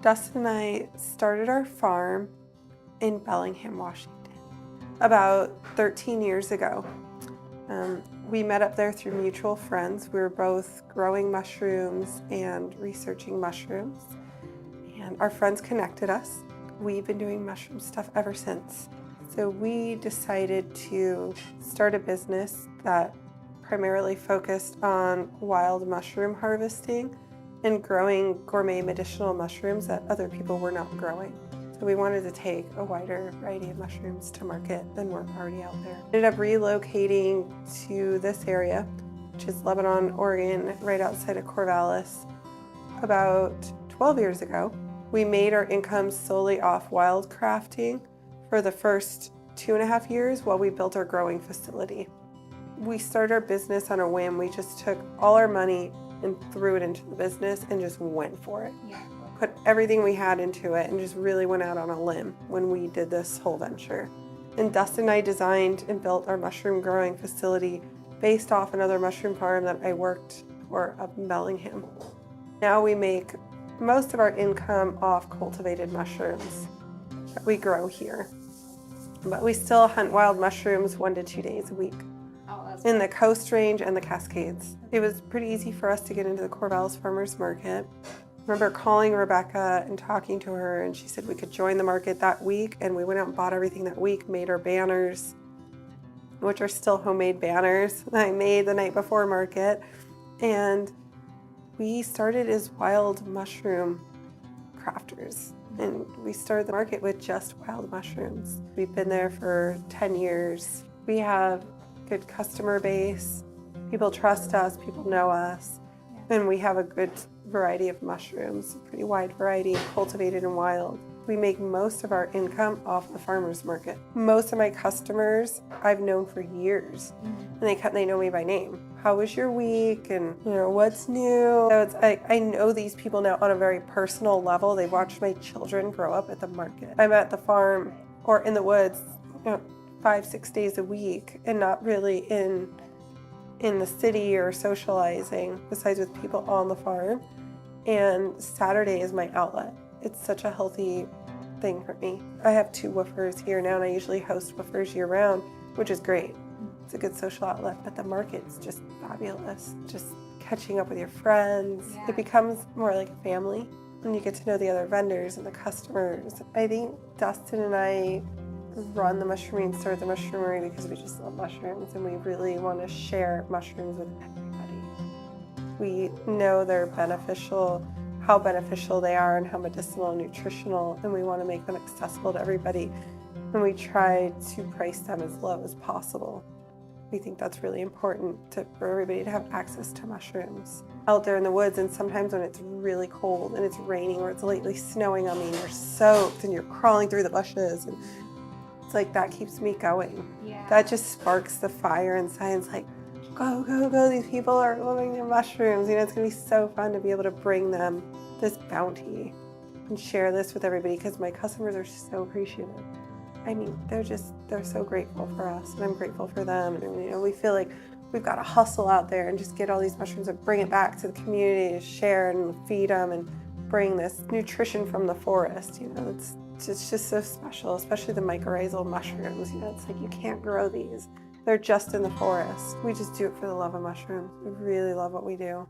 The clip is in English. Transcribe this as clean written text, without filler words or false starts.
Dustin and I started our farm in Bellingham, Washington, about 13 years ago. We met up there through mutual friends. We were both growing mushrooms and researching mushrooms, and our friends connected us. We've been doing mushroom stuff ever since. So we decided to start a business that primarily focused on wild mushroom harvesting and growing gourmet medicinal mushrooms that other people were not growing. So we wanted to take a wider variety of mushrooms to market than were already out there. Ended up relocating to this area, which is Lebanon, Oregon, right outside of Corvallis, about 12 years ago. We made our income solely off wild crafting for the first 2.5 years while we built our growing facility. We started our business on a whim. We just took all our money and threw it into the business and just went for it. Yeah. Put everything we had into it and just really went out on a limb when we did this whole venture. And Dustin and I designed and built our mushroom growing facility based off another mushroom farm that I worked for up in Bellingham. Now we make most of our income off cultivated mushrooms that we grow here. But we still hunt wild mushrooms 1 to 2 days a week in the Coast Range and the Cascades. It was pretty easy for us to get into the Corvallis Farmers Market. I remember calling Rebecca and talking to her, and she said we could join the market that week, and we went out and bought everything that week, made our banners, which are still homemade banners that I made the night before market. And we started as wild mushroom crafters, and we started the market with just wild mushrooms. We've been there for 10 years. We have good customer base. People trust us, people know us, and we have a good variety of mushrooms, a pretty wide variety, cultivated and wild. We make most of our income off the farmers market. Most of my customers I've known for years, and they know me by name. How was your week? And what's new? So I know these people now on a very personal level. They've watched my children grow up at the market. I'm at the farm or in the woods, 5-6 days a week, and not really in the city or socializing besides with people on the farm. And Saturday is my outlet. It's such a healthy thing for me. I have 2 woofers here now, and I usually host woofers year round, which is great. It's a good social outlet, but the market's just fabulous. Just catching up with your friends. Yeah. It becomes more like a family, and you get to know the other vendors and the customers. I think Dustin and I run the Mushroomery and started the Mushroomery because we just love mushrooms, and we really want to share mushrooms with everybody. We know they're beneficial, how beneficial they are, and how medicinal and nutritional, and we want to make them accessible to everybody, and we try to price them as low as possible. We think that's really important for everybody to have access to mushrooms out there in the woods. And sometimes when it's really cold and it's raining or it's lately snowing on me and you're soaked and you're crawling through the bushes, and it's like that keeps me going. Yeah. That just sparks the fire inside. It's like, go, go, go. These people are loving their mushrooms. It's going to be so fun to be able to bring them this bounty and share this with everybody, because my customers are so appreciative. I mean, they're so grateful for us, and I'm grateful for them. And we feel like we've got to hustle out there and just get all these mushrooms and bring it back to the community to share and feed them and bring this nutrition from the forest. It's just so special, especially the mycorrhizal mushrooms. It's like you can't grow these. They're just in the forest. We just do it for the love of mushrooms. We really love what we do.